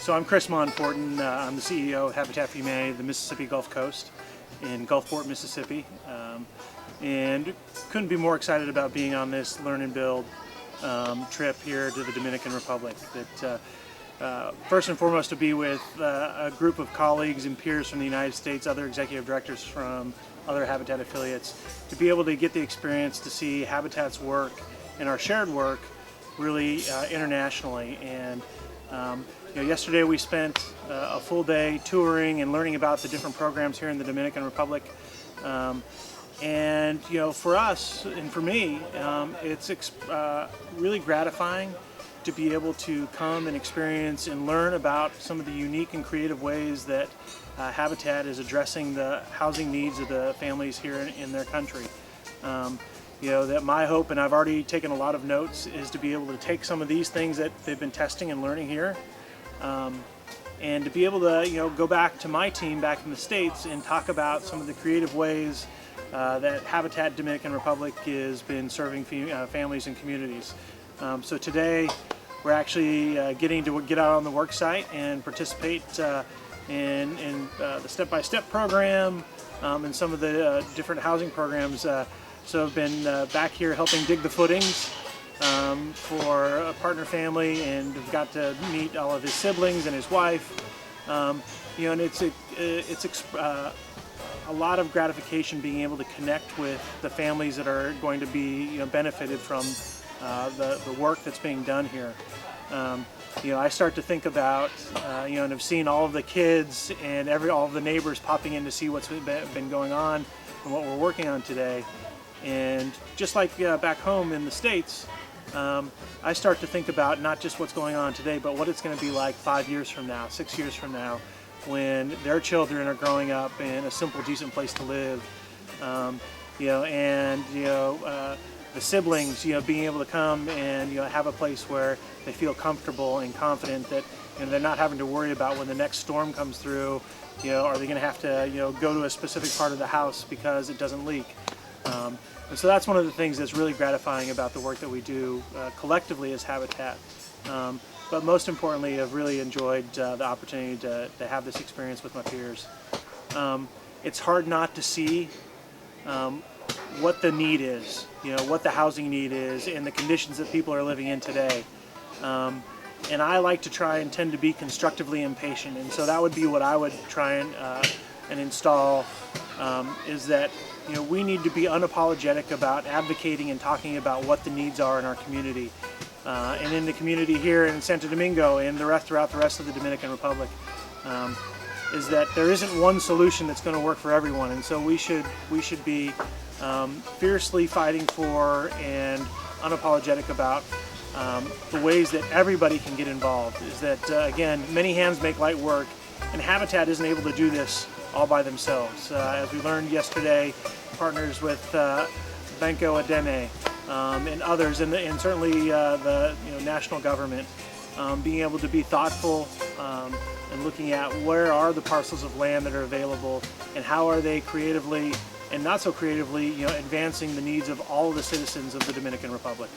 So I'm Chris Monforton. I'm the CEO of Habitat for Humanity of the Mississippi Gulf Coast in Gulfport, Mississippi. And couldn't be more excited about being on this learn and build trip here to the Dominican Republic. First and foremost, to be with a group of colleagues and peers from the United States, other executive directors from other Habitat affiliates, to be able to get the experience to see Habitat's work and our shared work really internationally. And yesterday we spent a full day touring and learning about the different programs here in the Dominican Republic. And for us and for me, it's really gratifying to be able to come and experience and learn about some of the unique and creative ways that Habitat is addressing the housing needs of the families here in their country. That my hope, and I've already taken a lot of notes, is to be able to take some of these things that they've been testing and learning here, and to be able to go back to my team back in the States and talk about some of the creative ways that Habitat Dominican Republic has been serving families and communities. So today we're actually getting to get out on the work site and participate in the step-by-step program and some of the different housing programs. So I've been back here helping dig the footings for a partner family, and have got to meet all of his siblings and his wife. And it's a lot of gratification being able to connect with the families that are going to be benefited from the work that's being done here. I start to think about and have seen all of the kids and all of the neighbors popping in to see what's been going on and what we're working on today. And just like back home in the States, I start to think about not just what's going on today, but what it's going to be like 5 years from now, 6 years from now, when their children are growing up in a simple, decent place to live. The siblings, being able to come and have a place where they feel comfortable and confident that they're not having to worry about when the next storm comes through. Are they going to have to go to a specific part of the house because it doesn't leak? And so that's one of the things that's really gratifying about the work that we do collectively as Habitat. But most importantly, I've really enjoyed the opportunity to have this experience with my peers. It's hard not to see what the need is, what the housing need is, and the conditions that people are living in today. And I like to try and tend to be constructively impatient, and so that would be what I would try and install, is that we need to be unapologetic about advocating and talking about what the needs are in our community, and in the community here in Santo Domingo and throughout the rest of the Dominican Republic. Is that there isn't one solution that's going to work for everyone, and so we should be fiercely fighting for and unapologetic about the ways that everybody can get involved. Is that again, many hands make light work, and Habitat isn't able to do this all by themselves. As we learned yesterday, partners with Banco Ademe and others, and certainly the national government, being able to be thoughtful and looking at where are the parcels of land that are available, and how are they creatively and not so creatively advancing the needs of all of the citizens of the Dominican Republic.